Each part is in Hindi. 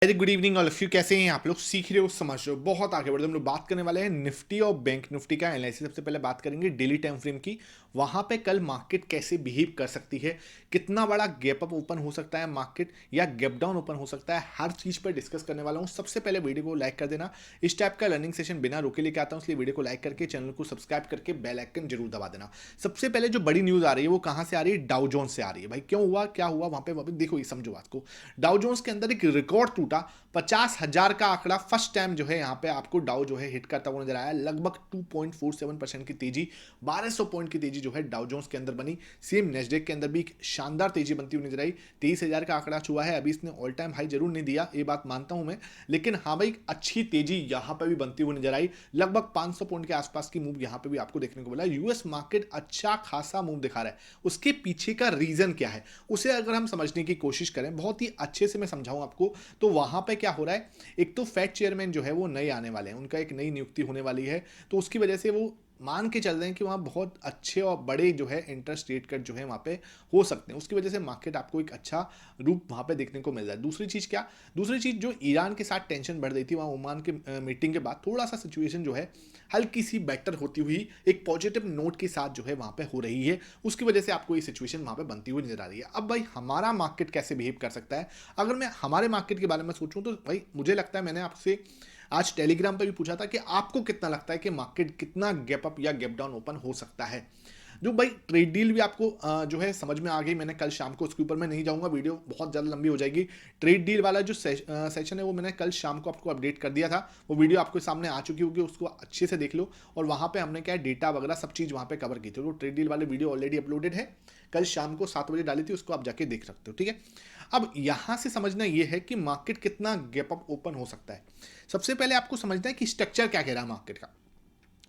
Very good evening all of you. कैसे हैं आप लोग? सीख रहे हो, समझ रहे हो, बहुत आगे बढ़ रहे हो। हम लोग बात करने वाले हैं निफ्टी और बैंक निफ्टी का एनालिसिस। सबसे पहले बात करेंगे डेली टाइम फ्रेम की। वहां पे कल मार्केट कैसे बिहेव कर सकती है, कितना बड़ा गैप अप ओपन हो सकता है मार्केट, या गैप डाउन ओपन हो सकता है, हर चीज पर डिस्कस करने वाला हूं। सबसे पहले वीडियो को लाइक कर देना। इस टाइप का लर्निंग सेशन बिना रोके लेके आता हूं, इसलिए वीडियो को लाइक करके चैनल को सब्सक्राइब करके बेल आइकन जरूर दबा देना। सबसे पहले जो बड़ी न्यूज आ रही है वो कहां से आ रही है? डाउ जोन्स से आ रही है। भाई क्यों हुआ, क्या हुआ वहां पे देखो, ये समझो बात को। डाउ जोन्स के अंदर एक रिकॉर्ड टूटा। 50,000 का आंकड़ा फर्स्ट टाइम जो है यहाँ पे आपको डाउ जो है हिट करता हुआ नजर आया। लगभग 2.47% की तेजी, 1200 पॉइंट की तेजी जो है डाउ जोन्स के अंदर बनी। सेम नेस्डेक के अंदर भी एक शानदार तेजी बनती हुई नजर आई। 23,000 का आंकड़ा छुआ है। अभी इसने ऑल टाइम हाई जरूर नहीं दिया, ये बात मानता हूं मैं, लेकिन हाँ भाई अच्छी तेजी यहाँ पे भी बनती हुई नजर आई। लगभग 500 पॉइंट के आसपास की मूव यहाँ पे भी आपको देखने को मिला। यूएस मार्केट अच्छा खासा मूव दिखा रहा है। उसके पीछे का रीजन क्या है उसे अगर हम समझने की कोशिश करें, बहुत ही अच्छे से मैं समझाऊं आपको, तो वहां पे क्या हो रहा है। एक तो फेड चेयरमैन जो है वो नए आने वाले हैं, उनका एक नई नियुक्ति होने वाली है। तो उसकी वजह से वो मान के चल रहे हैं कि वहाँ बहुत अच्छे और बड़े जो है इंटरेस्ट रेट कट जो है वहाँ पे हो सकते हैं। उसकी वजह से मार्केट आपको एक अच्छा रूप वहाँ पे देखने को मिल रहा है। दूसरी चीज़ क्या? दूसरी चीज़ जो ईरान के साथ टेंशन बढ़ रही थी, वहाँ ओमान के मीटिंग के बाद थोड़ा सा सिचुएशन जो है हल्की सी बेटर होती हुई एक पॉजिटिव नोट के साथ जो है वहाँ पे हो रही है। उसकी वजह से आपको ये सिचुएशन वहाँ पे बनती हुई नजर आ रही है। अब भाई हमारा मार्केट कैसे बिहेव कर सकता है? अगर मैं हमारे मार्केट के बारे में सोचूं तो भाई मुझे लगता है, मैंने आपसे आज टेलीग्राम पे भी पूछा था कि आपको कितना लगता है कि मार्केट कितना गैप अप या गैप डाउन ओपन हो सकता है। जो भाई ट्रेड डील भी आपको जो है समझ में आ गई। मैंने कल शाम को उसके ऊपर मैं नहीं जाऊंगा, वीडियो बहुत ज़्यादा लंबी हो जाएगी। ट्रेड डील वाला जो सेशन है वो मैंने कल शाम को आपको अपडेट कर दिया था। वो वीडियो आपके सामने आ चुकी होगी, उसको अच्छे से देख लो। और वहाँ पे हमने क्या है, डेटा वगैरह सब चीज़ वहाँ पे कवर की थी। तो ट्रेड डील वाली वीडियो ऑलरेडी अपलोडेड है, कल शाम को 7 बजे डाली थी, उसको आप जाके देख सकते हो। ठीक है, अब यहाँ से समझना ये है कि मार्केट कितना गैप अप ओपन हो सकता है। सबसे पहले आपको समझना है कि स्ट्रक्चर क्या कह रहा है मार्केट का।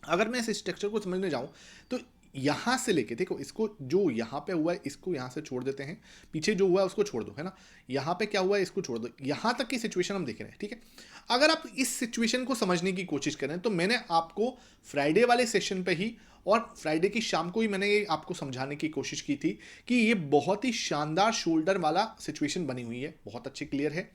अगर मैं इस स्ट्रक्चर को समझने जाऊं तो यहां से लेके देखो, इसको जो यहां पे हुआ है इसको यहां से छोड़ देते हैं, पीछे जो हुआ है उसको छोड़ दो, है ना। यहां पे क्या हुआ है इसको छोड़ दो, यहां तक की सिचुएशन हम देख रहे हैं। ठीक है, अगर आप इस सिचुएशन को समझने की कोशिश करें तो मैंने आपको फ्राइडे वाले सेशन पे ही और फ्राइडे की शाम को ही मैंने ये आपको समझाने की कोशिश की थी कि ये बहुत ही शानदार शोल्डर वाला सिचुएशन बनी हुई है, बहुत अच्छी क्लियर है।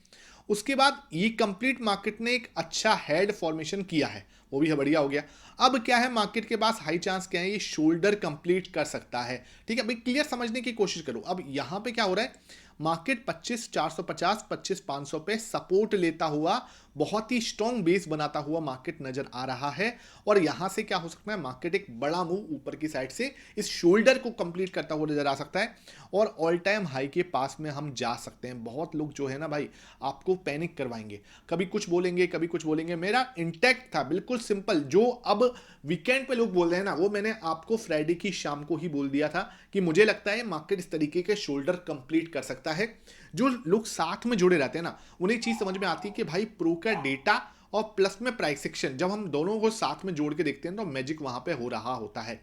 उसके बाद ये कंप्लीट मार्केट ने एक अच्छा हेड फॉर्मेशन किया है, वो भी बढ़िया हो गया। अब क्या है, मार्केट के पास हाई चांस क्या है, ये शोल्डर कंप्लीट कर सकता है। ठीक है भाई, क्लियर समझने की कोशिश करो। अब यहां पे क्या हो रहा है, मार्केट 25,450 25,500 पे सपोर्ट लेता हुआ बहुत ही स्ट्रॉन्ग बेस बनाता हुआ मार्केट नजर आ रहा है। और यहां से क्या हो सकता है, मार्केट एक बड़ा मूव ऊपर की साइड से इस शोल्डर को कंप्लीट करता हुआ नजर आ सकता है और ऑल टाइम हाई के पास में हम जा सकते हैं। बहुत लोग जो है ना भाई आपको पैनिक करवाएंगे, कभी कुछ बोलेंगे कभी कुछ बोलेंगे। मेरा इंटेक्ट था बिल्कुल सिंपल, जो अब वीकेंड पे लोग बोल रहे हैं ना, वो मैंने आपको फ्राइडे की शाम को ही बोल दिया था कि मुझे लगता है मार्केट इस तरीके के शोल्डर कंप्लीट कर सकता है। जो लोग साथ में जुड़े रहते हैं ना, उन्हें चीज समझ में आती है कि भाई प्रो का डेटा और प्लस में प्राइस एक्शन, जब हम दोनों को साथ में जोड़ के देखते हैं तो मैजिक वहां पे हो रहा होता है।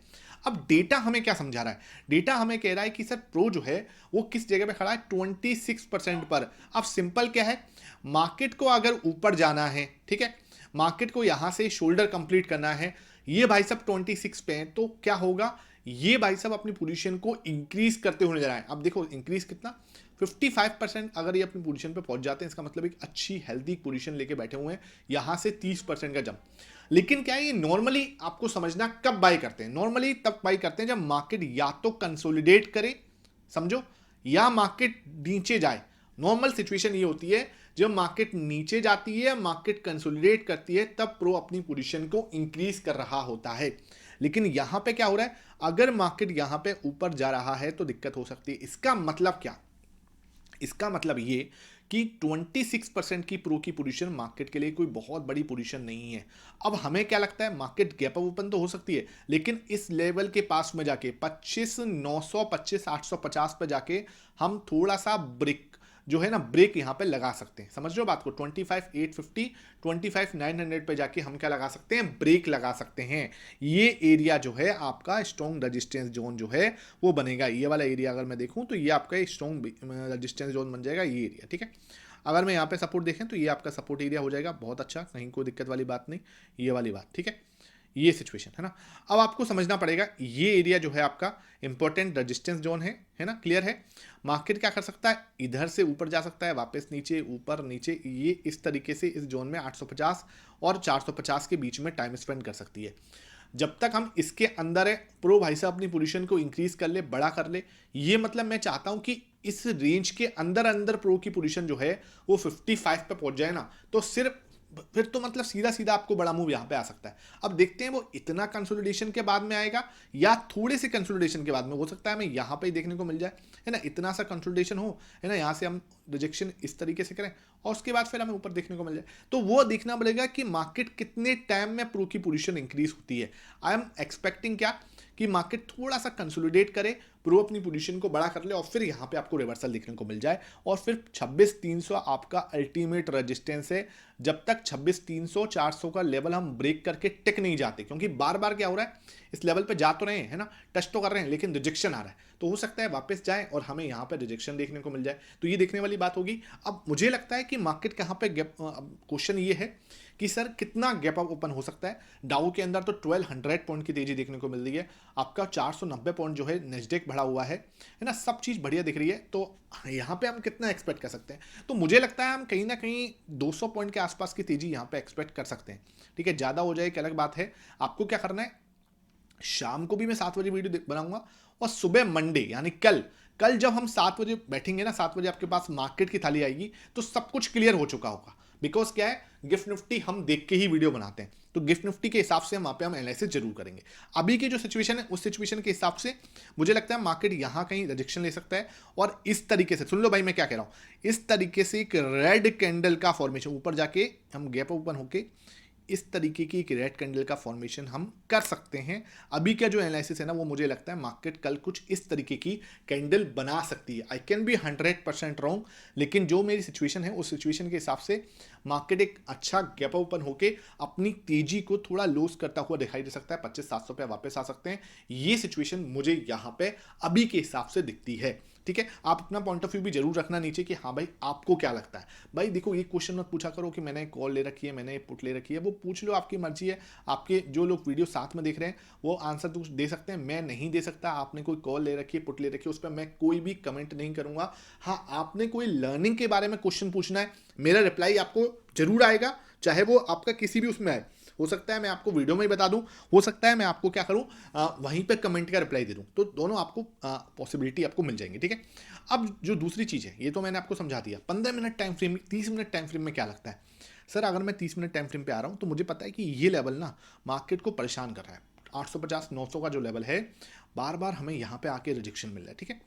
अब डेटा हमें क्या समझा रहा है? डेटा हमें कह रहा है कि सर प्रो जो है वो किस जगह पे खड़ा है, 26% पर। अब सिंपल क्या है, मार्केट को अगर ऊपर जाना है, ठीक है, मार्केट को यहां से शोल्डर कंप्लीट करना है, ये भाई साहब 26 पे है, तो क्या होगा, ये भाई साहब अपनी पोजीशन को इंक्रीज करते हुए नजर आए। अब देखो इंक्रीज कितना, 55%। अगर ये अपनी पोजीशन पे पहुंच जाते हैं, इसका मतलब एक अच्छी हेल्दी पोजीशन लेके बैठे हुए हैं। यहां से 30% का जंप। लेकिन क्या है, ये नॉर्मली आपको समझना कब बाई करते हैं, नॉर्मली तब बाई करते हैं जब मार्केट या तो कंसोलिडेट करे, समझो, या मार्केट नीचे जाए। नॉर्मल सिचुएशन ये होती है जब मार्केट नीचे जाती है, मार्केट कंसोलिडेट करती है, तब प्रो अपनी पोजीशन को इंक्रीज कर रहा होता है। लेकिन यहां पे क्या हो रहा है, अगर मार्केट यहां पे ऊपर जा रहा है तो दिक्कत हो सकती है। इसका मतलब क्या? इसका मतलब ये कि 26% की प्रो की पोजीशन मार्केट के लिए कोई बहुत बड़ी पोजीशन नहीं है। अब हमें क्या लगता है, मार्केट गैप अप ओपन तो हो सकती है, लेकिन इस लेवल के पास में जाके 25,900 25,850 पे जाके हम थोड़ा सा ब्रेक जो है ना, ब्रेक यहां पे लगा सकते हैं। समझ रहे हो बात को? 25,850 25,900 पे जाके हम क्या लगा सकते हैं, ब्रेक लगा सकते हैं। ये एरिया जो है आपका स्ट्रॉन्ग रेजिस्टेंस जोन जो है वो बनेगा। ये वाला एरिया अगर मैं देखूं तो ये आपका स्ट्रॉन्ग रेजिस्टेंस जोन बन जाएगा, ये एरिया। ठीक है, अगर मैं यहाँ पे सपोर्ट देखें तो ये आपका सपोर्ट एरिया हो जाएगा। बहुत अच्छा, कहीं कोई दिक्कत वाली बात नहीं, ये वाली बात। ठीक है, ये सिचुएशन है ना। अब आपको समझना पड़ेगा ये एरिया जो है आपका इंपॉर्टेंट रेजिस्टेंस जोन है ना, क्लियर है। मार्केट क्या कर सकता है, इधर से ऊपर जा सकता है, वापस नीचे, ऊपर नीचे, ये इस तरीके से इस जोन में 850 और 450 के बीच में टाइम स्पेंड कर सकती है। जब तक हम इसके अंदर है, प्रो भाई साहब अपनी पोजीशन को इंक्रीज कर ले, बड़ा कर ले। ये मतलब मैं चाहता हूं कि इस रेंज के अंदर अंदर प्रो की पोजीशन जो है वो 55 पे पहुंच जाए ना, तो सिर्फ फिर तो मतलब सीधा सीधा आपको बड़ा मूव यहां पे आ सकता है। अब देखते हैं वो इतना कंसोलिडेशन के बाद में आएगा या थोड़े से कंसोलिडेशन के बाद में, हो सकता है हमें यहां पे ही देखने को मिल जाए, है ना, इतना सा कंसोलिडेशन हो, है ना, यहां से हम रिजेक्शन इस तरीके से करें और उसके बाद फिर हमें ऊपर देखने को मिल जाए। तो वो देखना पड़ेगा कि मार्केट कितने टाइम में प्रो की पोजीशन इंक्रीज होती है। आई एम एक्सपेक्टिंग क्या कि मार्केट थोड़ा सा कंसोलिडेट करे, प्रो अपनी पोजीशन को बड़ा कर ले और फिर यहां पे आपको रिवर्सल देखने को मिल जाए और फिर 26,300 आपका अल्टीमेट रेजिस्टेंस है। जब तक 26,300 400 का लेवल हम ब्रेक करके टिक नहीं जाते, क्योंकि बार बार क्या हो रहा है, इस लेवल पे जा तो रहे हैं, है ना, टच तो कर रहे हैं, लेकिन रिजेक्शन आ रहा है, तो हो सकता है वापस जाए और हमें यहाँ पे रिजेक्शन देखने को मिल जाए। तो ये देखने वाली बात होगी। अब मुझे लगता है कि मार्केट कहाँ पे गैप, क्वेश्चन ये है कि सर कितना गैप अप ओपन हो सकता है। डाउ के अंदर तो 1200 पॉइंट की तेजी देखने को मिल रही है, आपका 490 पॉइंट जो है नेस्डेक बढ़ा हुआ है ना, सब चीज़ बढ़िया दिख रही है। तो यहाँ पे हम कितना एक्सपेक्ट कर सकते हैं, तो मुझे लगता है हम कहीं ना कहीं 200 पॉइंट के आसपास की तेजी यहाँ पे एक्सपेक्ट कर सकते हैं। ठीक है, ज़्यादा हो जाए एक अलग बात है। आपको क्या करना है, शाम को भी मैं 7 बजे वीडियो बनाऊंगा और सुबह मंडे यानी कल कल जब हम 7 बजे बैठेंगे ना, 7 बजे आपके पास मार्केट की थाली आएगी तो सब कुछ क्लियर हो चुका होगा। बिकॉज क्या है, गिफ्ट निफ्टी हम देख के ही वीडियो बनाते हैं, तो गिफ्ट निफ्टी के हिसाब से वहां पे हम एनालिसिस जरूर करेंगे। अभी की जो सिचुएशन है उस सिचुएशन के हिसाब से मुझे लगता है मार्केट यहां कहीं रिजेक्शन ले सकता है और इस तरीके से, सुन लो भाई मैं क्या कह रहा हूं, इस तरीके से एक रेड कैंडल का फॉर्मेशन ऊपर जाके हम गैप ओपन होके इस तरीके की एक रेड कैंडल का फॉर्मेशन हम कर सकते हैं। अभी का जो एनालिसिस है ना, वो मुझे लगता है मार्केट कल कुछ इस तरीके की कैंडल बना सकती है। आई कैन बी 100% रॉन्ग, लेकिन जो मेरी सिचुएशन है उस सिचुएशन के हिसाब से मार्केट एक अच्छा गैप ओपन होके अपनी तेजी को थोड़ा लूज करता हुआ दिखाई दे सकता है, 25,700 पे वापस आ सकते हैं। ये सिचुएशन मुझे यहाँ पे अभी के हिसाब से दिखती है। ठीक है, आप अपना पॉइंट ऑफ व्यू भी जरूर रखना नीचे कि हाँ भाई आपको क्या लगता है। भाई देखो, ये क्वेश्चन मत पूछा करो कि मैंने कॉल ले रखी है, मैंने पुट ले रखी है, वो पूछ लो, आपकी मर्जी है। आपके जो लोग वीडियो साथ में देख रहे हैं वो आंसर तो दे सकते हैं, मैं नहीं दे सकता। आपने कोई कॉल ले रखी है, पुट ले रखी है, उस पर मैं कोई भी कमेंट नहीं करूंगा। हाँ, आपने कोई लर्निंग के बारे में क्वेश्चन पूछना है, मेरा रिप्लाई आपको जरूर आएगा, चाहे वो आपका किसी भी उसमें आए। हो सकता है मैं आपको वीडियो में ही बता दूं, हो सकता है मैं आपको क्या करूं, वहीं पे कमेंट का रिप्लाई दे दूं, तो दोनों आपको पॉसिबिलिटी आपको मिल जाएंगी। ठीक है, अब जो दूसरी चीज़ है, ये तो मैंने आपको समझा दिया। 15 minute time frame, 30 minute time frame में क्या लगता है सर, अगर मैं 30 मिनट टाइम फ्रेम पे आ रहा हूं तो मुझे पता है कि ये लेवल ना मार्केट को परेशान कर रहा है। 850 900 का जो लेवल है, बार बार हमें यहाँ पे आके रिजेक्शन मिल रहा है। ठीक है,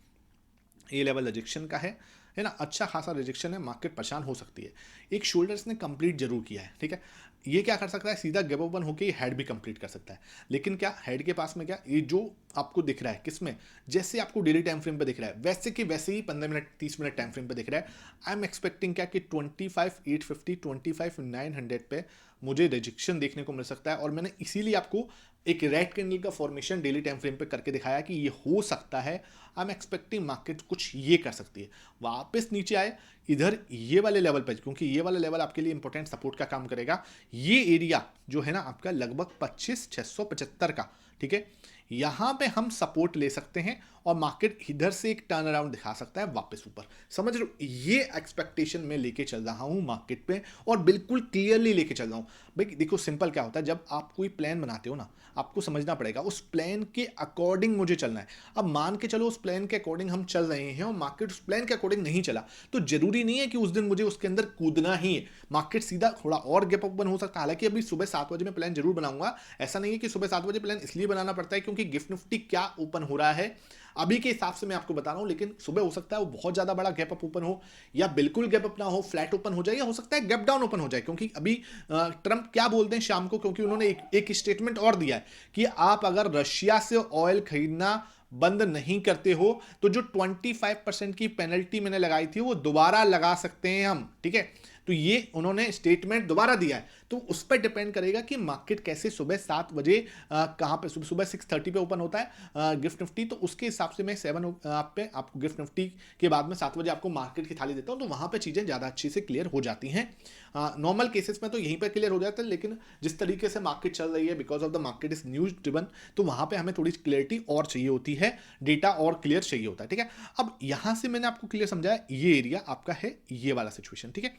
ये लेवल रिजेक्शन का है ना, अच्छा खासा रिजेक्शन है, मार्केट परेशान हो सकती है। एक शोल्डर्स ने कंप्लीट जरूर किया है। ठीक है, ये क्या कर सकता है, सीधा गैप ओपन होकर ये हेड भी कंप्लीट कर सकता है। लेकिन क्या हेड के पास में क्या, ये जो आपको दिख रहा है किसमें, जैसे आपको डेली टाइम फ्रेम पे दिख रहा है वैसे कि वैसे ही 15 मिनट 30 मिनट टाइम फ्रेम पे दिख रहा है। आई एम एक्सपेक्टिंग क्या कि 25,850 25,900 पे मुझे रिजेक्शन देखने को मिल सकता है। और मैंने इसीलिए आपको एक रेड कैंडल का फॉर्मेशन डेली टाइम फ्रेम पे करके दिखाया कि ये हो सकता है। आई एम एक्सपेक्टिंग मार्केट कुछ ये कर सकती है, वापस नीचे आए इधर ये वाले लेवल पर, क्योंकि ये वाला लेवल आपके लिए इंपॉर्टेंट सपोर्ट का काम करेगा। ये एरिया जो है ना आपका लगभग 25,675 का, ठीक है, यहां पे हम सपोर्ट ले सकते हैं और मार्केट इधर से एक टर्न अराउंड दिखा सकता है वापस ऊपर। समझ रहे हो, ये एक्सपेक्टेशन में लेके चल रहा हूं मार्केट पे और बिल्कुल क्लियरली लेके चल रहा हूं। भाई देखो, सिंपल क्या होता है, जब आप कोई प्लान बनाते हो ना, आपको समझना पड़ेगा उस प्लान के अकॉर्डिंग मुझे चलना है। अब मान के चलो उस प्लान के अकॉर्डिंग हम चल रहे हैं और मार्केट उस प्लान के अकॉर्डिंग नहीं चला, तो जरूरी नहीं है कि उस दिन मुझे उसके अंदर कूदना ही है। मार्केट सीधा थोड़ा और गैप ओपन हो सकता है। हालांकि अभी सुबह 7 बजे में प्लान जरूर बनाऊंगा, ऐसा नहीं है कि सुबह 7 बजे प्लान इसलिए बनाना पड़ता है क्योंकि गिफ्ट निफ्टी क्या ओपन हो रहा है अभी के हिसाब से मैं आपको बता रहा हूं। लेकिन सुबह हो सकता है वो बहुत ज्यादा बड़ा गैप अप ओपन हो, या बिल्कुल गैप अप ना हो, फ्लैट ओपन हो जाए, या हो सकता है गैप डाउन ओपन हो जाए। क्योंकि अभी ट्रंप क्या बोलते हैं शाम को, क्योंकि उन्होंने एक स्टेटमेंट और दिया है कि आप अगर रशिया से ऑयल खरीदना बंद नहीं करते हो तो जो 25% की पेनल्टी मैंने लगाई थी वो दोबारा लगा सकते हैं हम। ठीक है, तो ये उन्होंने स्टेटमेंट दोबारा दिया है, तो उस पर डिपेंड करेगा कि मार्केट कैसे सुबह 7 बजे कहाँ पे, सुबह 6:30 पे ओपन होता है गिफ्ट निफ्टी, तो उसके हिसाब से मैं 7 आप पे आपको गिफ्ट निफ्टी के बाद में 7 बजे आपको मार्केट की थाली देता हूँ, तो वहाँ पे चीज़ें ज़्यादा अच्छे से क्लियर हो जाती हैं। नॉर्मल केसेस में तो यहीं पर क्लियर हो जाता है, लेकिन जिस तरीके से मार्केट चल रही है, because of the market is news driven, तो वहाँ पे हमें थोड़ी क्लियरिटी और चाहिए होती है, डेटा और क्लियर चाहिए होता है, ठीक है। अब यहाँ से मैंने आपको क्लियर समझाया, ये एरिया आपका है, ये वाला सिचुएशन, ठीक है,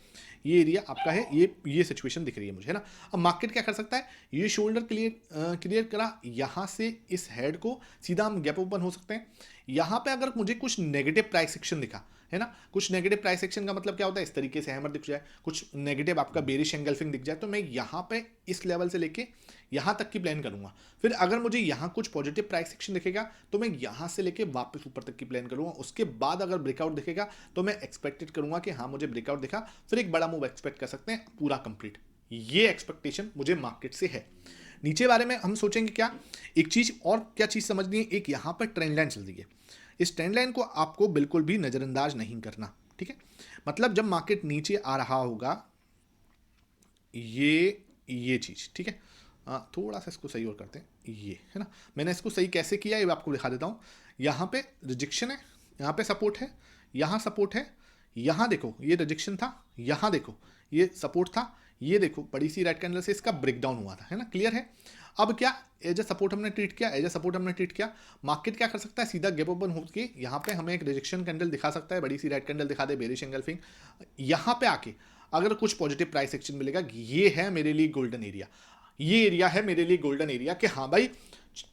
ये एरिया आपका है, ये सिचुएशन दिख रही है मुझे, है ना। अब मार्केट क्या कर सकता है, ये शोल्डर क्लियर करा, यहाँ से इस हेड को सीधा हम गैप ओपन हो सकते हैं। यहाँ पे अगर मुझे कुछ नेगेटिव प्राइस एक्शन दिखा, है ना, कुछ नेगेटिव प्राइस एक्शन का मतलब क्या होता है, इस तरीके से हैमर दिख जाए, कुछ नेगेटिव आपका बेरिश एंगल्फिंग दिख जाए, तो मैं यहाँ पे इस लेवल से लेके यहाँ तक की प्लान करूंगा। फिर अगर मुझे यहाँ कुछ पॉजिटिव प्राइस एक्शन दिखेगा तो मैं यहाँ से लेके वापस ऊपर तक की प्लान करूंगा। उसके बाद अगर ब्रेकआउट दिखेगा तो मैं एक्सपेक्टेड करूंगा कि हाँ मुझे ब्रेकआउट दिखा, फिर एक बड़ा मूव एक्सपेक्ट कर सकते हैं पूरा कंप्लीट। ये एक्सपेक्टेशन मुझे मार्केट से है। नीचे बारे में हम सोचेंगे क्या, एक चीज और क्या चीज समझनी है, एक यहाँ पर ट्रेंड लाइन चल रही है, इस ट्रेंड लाइन को आपको बिल्कुल भी नजरअंदाज नहीं करना, ठीक है। मतलब जब मार्केट नीचे आ रहा होगा, ये चीज, ठीक है, थोड़ा सा इसको सही और करते हैं, ये है ना, मैंने इसको सही कैसे किया ये आपको दिखा देता हूँ। यहाँ पे रिजेक्शन है, यहाँ पे सपोर्ट है, यहाँ सपोर्ट है, यहाँ देखो ये रिजेक्शन था, यहाँ देखो ये सपोर्ट था, ये देखो बड़ी सी रेड कैंडल से इसका ब्रेकडाउन हुआ था, है ना, क्लियर है। अब क्या एज ए सपोर्ट हमने ट्रीट किया, एज ए सपोर्ट हमने ट्रीट किया, मार्केट क्या कर सकता है, सीधा गैप ओपन होकर यहाँ पे हमें एक रिजेक्शन कैंडल दिखा सकता है, बड़ी सी रेड कैंडल दिखा दे, बेरिश एंगल्फिंग, यहाँ पे आके अगर कुछ पॉजिटिव प्राइस एक्शन मिलेगा, ये है मेरे लिए गोल्डन एरिया, ये एरिया है मेरे लिए गोल्डन एरिया कि हाँ भाई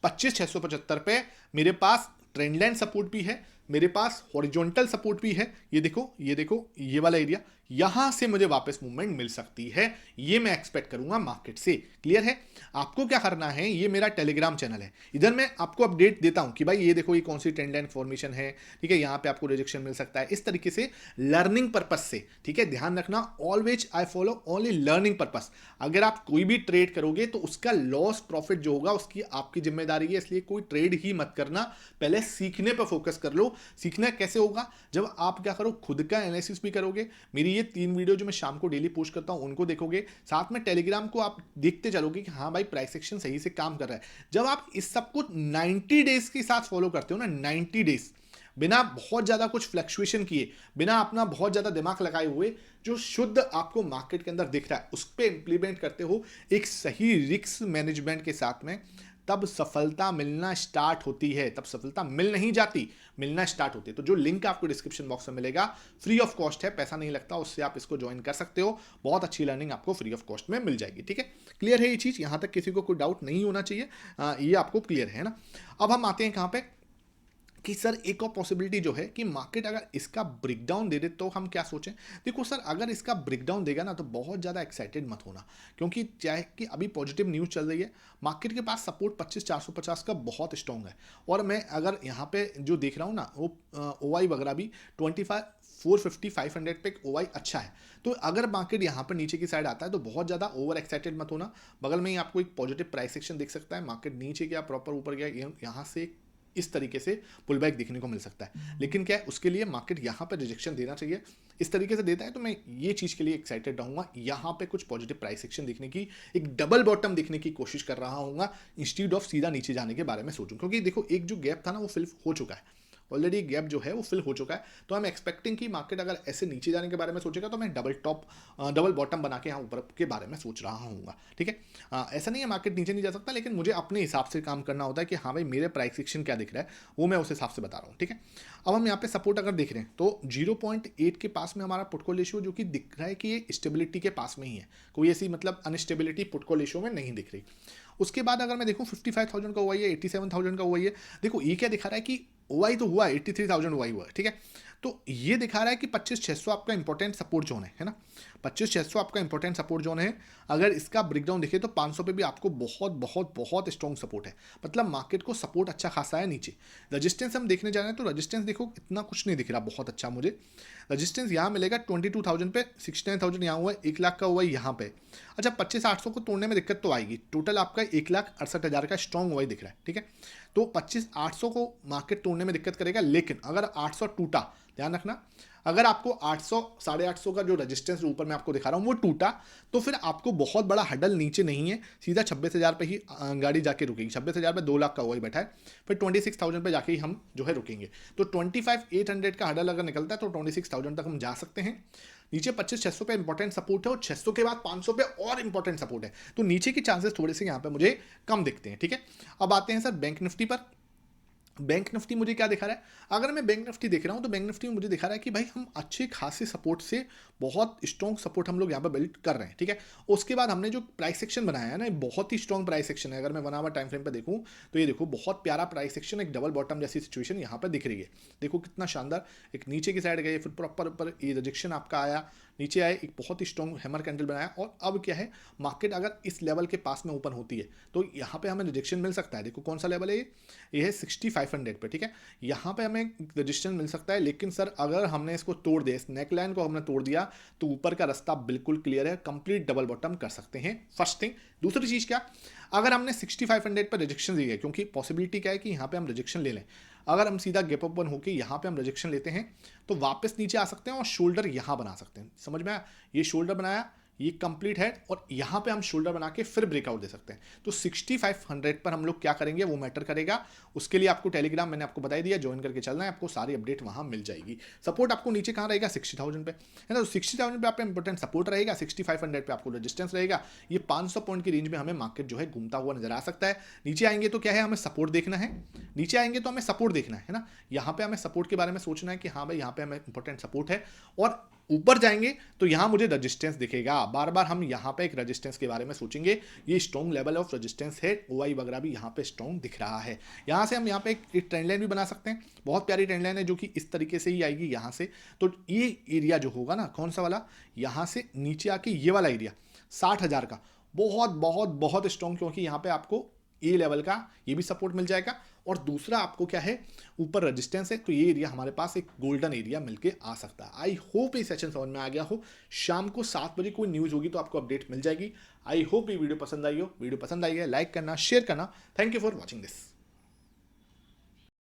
25,675 पे मेरे पास ट्रेंड लाइन सपोर्ट भी है, मेरे पास हॉरिजॉन्टल सपोर्ट भी है, ये देखो ये देखो ये वाला एरिया, यहां से मुझे वापस मूवमेंट मिल सकती है, ये मैं एक्सपेक्ट करूंगा मार्केट से। क्लियर है। आपको क्या करना है, ये मेरा टेलीग्राम चैनल है, इधर मैं आपको अपडेट देता हूं कि भाई ये देखो ये कौन सी ट्रेंड लाइन फॉर्मेशन है, ठीक है, यहां पे आपको रिजेक्शन मिल सकता है, इस तरीके से लर्निंग पर्पस से, ठीक है, ध्यान रखना always I follow only learning purpose. अगर आप कोई भी ट्रेड करोगे तो उसका लॉस प्रॉफिट जो होगा उसकी आपकी जिम्मेदारी है, इसलिए कोई ट्रेड ही मत करना, पहले सीखने पर फोकस कर लो। सीखना कैसे होगा, जब आप क्या करो, खुद का एनालिसिस भी करोगे, मेरी ये 3 वीडियो जो मैं शाम को डेली पोस्ट करता हूं उनको देखोगे, साथ में टेलीग्राम को आप देखते चलोगे कि हाँ भाई प्राइस एक्शन सही से काम कर रहा है। जब आप इस सब कुछ 90 डेज के साथ फॉलो करते हो ना, 90 डेज बिना बहुत ज्यादा कुछ फ्लक्चुएशन किए, बिना अपना बहुत ज्यादा दिमाग लगाए हुए, जो शुद्ध आपको मार्केट के अंदर दिख रहा है उस पर इंप्लीमेंट करते हो एक सही रिस्क मैनेजमेंट के साथ में, तब सफलता मिलना स्टार्ट होती है। तब सफलता मिल नहीं जाती, मिलना स्टार्ट होती है। तो जो लिंक आपको डिस्क्रिप्शन बॉक्स में मिलेगा, फ्री ऑफ कॉस्ट है, पैसा नहीं लगता, उससे आप इसको ज्वाइन कर सकते हो, बहुत अच्छी लर्निंग आपको फ्री ऑफ कॉस्ट में मिल जाएगी। ठीक है, क्लियर है ये चीज, यहां तक किसी को कोई डाउट नहीं होना चाहिए, ये आपको क्लियर है ना। अब हम आते हैं कहां पे कि सर एक और पॉसिबिलिटी जो है कि मार्केट अगर इसका ब्रेकडाउन दे दे तो हम क्या सोचें। देखो सर, अगर इसका ब्रेकडाउन देगा ना तो बहुत ज़्यादा एक्साइटेड मत होना, क्योंकि चाहे कि अभी पॉजिटिव न्यूज़ चल रही है, मार्केट के पास सपोर्ट 25,450 का बहुत स्ट्रॉन्ग है, और मैं अगर यहाँ पे जो देख रहा हूँ ना वो OI वगैरह भी 450 500 पे OI अच्छा है। तो अगर मार्केट यहाँ पर नीचे की साइड आता है तो बहुत ज़्यादा ओवर एक्साइटेड मत होना। बगल में ही आपको एक पॉजिटिव प्राइस एक्शन दिख सकता है, मार्केट नीचे गया प्रॉपर ऊपर गया, यहाँ से इस तरीके से पुल बैक दिखने को मिल सकता है। लेकिन क्या है, उसके लिए मार्केट यहाँ पर रिजेक्शन देना चाहिए, इस तरीके से देता है तो मैं ये चीज़ के लिए एक्साइटेड रहूँगा, यहाँ पे कुछ पॉजिटिव प्राइस एक्शन देखने की, एक डबल बॉटम देखने की कोशिश कर रहा हूँ, इंस्टीट्यूट ऑफ सीधा नीचे जाने के बारे में सोचूं। क्योंकि देखो एक जो गैप था ना वो फिल हो चुका है, ऑलरेडी गैप जो है वो फिल हो चुका है, तो आई एम एक्सपेक्टिंग कि मार्केट अगर ऐसे नीचे जाने के बारे में सोचेगा तो मैं डबल बॉटम बना के यहाँ ऊपर के बारे में सोच रहा हूँ। ठीक है, ऐसा नहीं है मार्केट नीचे नहीं जा सकता, लेकिन मुझे अपने हिसाब से काम करना होता है कि हाँ भाई मेरे प्राइस एक्शन क्या दिख रहा है वो मैं उस हिसाब से बता रहा हूँ। ठीक है, अब हम यहाँ पे सपोर्ट अगर देख रहे हैं तो 0.8 के पास में हमारा पुटकॉल रेशियो जो कि दिख रहा है कि ये स्टेबिलिटी के पास में ही है, कोई ऐसी मतलब अनस्टेबिलिटी पुटकॉल रेशियो में नहीं दिख रही। उसके बाद अगर मैं देखूँ 55,000 का हुआ है, 87,000 का हुआ है, देखो ये क्या दिखा रहा है कि OI तो हुआ 83,000 OI हुआ है। ठीक है, तो ये दिखा रहा है कि 25,600 आपका इंपॉर्टेंट सपोर्ट जोन है ना, 25,600 आपका इंपॉर्टेंट सपोर्ट जोन है। अगर इसका ब्रेकडाउन देखे तो 500 पे भी आपको बहुत बहुत बहुत स्ट्रॉन्ग सपोर्ट है, मतलब मार्केट को सपोर्ट अच्छा खासा है नीचे। रजिस्टेंस हम देखने जा रहे हैं तो रजिस्टेंस देखो इतना कुछ नहीं दिख रहा बहुत अच्छा मुझे। रजिस्टेंस यहाँ मिलेगा 22,000 पे, 69,000 यहाँ हुआ है, 1 लाख का हुआ है यहाँ पे। अच्छा 25,800 को तोड़ने में दिक्कत तो आएगी, टोटल आपका 1,68,000 का स्ट्रॉन्ग OI दिख रहा है। ठीक है, तो 25,800 को मार्केट तोड़ने में दिक्कत करेगा, लेकिन अगर 800 टूटा, ध्यान रखना अगर आपको 800 850 का जो रेजिस्टेंस ऊपर मैं आपको दिखा रहा हूँ वो टूटा, तो फिर आपको बहुत बड़ा हडल नीचे नहीं है, सीधा 26,000 पे ही गाड़ी जाके रुकेगी। 26,000 पे 2 लाख का वही बैठा है, फिर 26,000 पे जाके ही हम जो है रुकेंगे। तो 25,800 का हडल अगर निकलता है तो 26,000 तक हम जा सकते हैं। नीचे 25,600 पे इंपॉर्टेंट सपोर्ट है और 600 के बाद 500 पे और इंपॉर्टेंट सपोर्ट है, तो नीचे के चांसेस थोड़े से यहाँ पे मुझे कम दिखते हैं। ठीक है, अब आते हैं सर बैंक निफ्टी पर। बैंक निफ्टी मुझे क्या दिखा रहा है? अगर मैं बैंक निफ्टी देख रहा हूं तो बैंक निफ्टी में मुझे दिखा रहा है कि भाई हम अच्छे खासे सपोर्ट से बहुत स्ट्रॉन्ग सपोर्ट हम लोग यहाँ पर बिल्ड कर रहे हैं। ठीक है, उसके बाद हमने जो प्राइस सेक्शन बनाया है ना, बहुत ही स्ट्रॉन्ग प्राइस सेक्शन है। अगर मैं 1 आवर टाइम फ्रेम पे देखूं तो ये देखो बहुत प्यारा प्राइस सेक्शन, एक डबल बॉटम जैसी सिचुएशन यहाँ पर दिख रही है। देखो कितना शानदार, एक नीचे की साइड गए, फिर प्रॉपर ऊपर ये रिजेक्शन आपका आया, नीचे आए, एक बहुत ही स्ट्रॉन्ग हैमर कैंडल बनाया, और अब क्या है, मार्केट अगर इस लेवल के पास में ओपन होती है तो यहाँ पे हमें रिजेक्शन मिल सकता है। देखो कौन सा लेवल है ये है 6500 पे। ठीक है, यहाँ पे हमें रजिस्टेंस मिल सकता है, लेकिन सर अगर हमने इसको तोड़ दिया, इस नेकलाइन को हमने तोड़ दिया, तो ऊपर का रास्ता बिल्कुल क्लियर है, कंप्लीट डबल बॉटम कर सकते हैं। First thing. दूसरी चीज क्या, अगर हमने 6500 पर रिजेक्शन दी है, क्योंकि पॉसिबिलिटी क्या है कि यहाँ पे हम रिजेक्शन ले लें, अगर हम सीधा गैप अप वन होकर यहाँ पे हम रिजेक्शन लेते हैं तो वापस नीचे आ सकते हैं और शोल्डर यहाँ बना सकते हैं। समझ में आया? ये शोल्डर बनाया, ये कंप्लीट है, और यहाँ पे हम शोल्डर बना के फिर ब्रेकआउट दे सकते हैं। तो 6500 पर हम लोग क्या करेंगे वो मैटर करेगा। उसके लिए आपको टेलीग्राम मैंने आपको बताई दिया, ज्वाइन करके चलना है, आपको सारी अपडेट वहाँ मिल जाएगी। सपोर्ट आपको नीचे कहाँ रहेगा? 60,000 पे, है ना। तो 60,000 पे आपका इंपॉर्टेंट सपोर्ट रहेगा, 6500 पे आपको रेजिस्टेंस रहेगा। ये 500 पॉइंट की रेंज में हमें मार्केट जो है घूमता हुआ नजर आ सकता है। नीचे आएंगे तो क्या है, हमें सपोर्ट देखना है, नीचे आएंगे तो हमें सपोर्ट देखना है ना। यहाँ पे हमें सपोर्ट के बारे में सोचना है कि हाँ भाई यहाँ पे हमें इंपॉर्टेंट सपोर्ट है, और ऊपर जाएंगे तो यहां मुझे रेजिस्टेंस दिखेगा। बार बार हम यहां पे एक रेजिस्टेंस के बारे में सोचेंगे, ये स्ट्रॉन्ग लेवल ऑफ रेजिस्टेंस है, ओआई वगैरह भी यहां पे स्ट्रॉन्ग दिख रहा है। यहां से हम यहां पे एक ट्रेंड लाइन भी बना सकते हैं, बहुत प्यारी ट्रेंड लाइन है जो कि इस तरीके से ही आएगी यहां से। तो ये एरिया जो होगा ना, कौन सा वाला, यहां से नीचे आके ये वाला एरिया 60,000 का, बहुत बहुत बहुत स्ट्रॉन्ग, क्योंकि यहां पे आपको ए लेवल का ये भी सपोर्ट मिल जाएगा, और दूसरा आपको क्या है, ऊपर रेजिस्टेंस है, तो ये एरिया हमारे पास एक गोल्डन एरिया मिलके आ सकता है। आई होप ये सेशन समझ में आ गया हो। शाम को 7 बजे कोई न्यूज़ होगी तो आपको अपडेट मिल जाएगी। आई होप ये वीडियो पसंद आई हो। वीडियो पसंद आई है लाइक करना, शेयर करना। Thank you for watching this.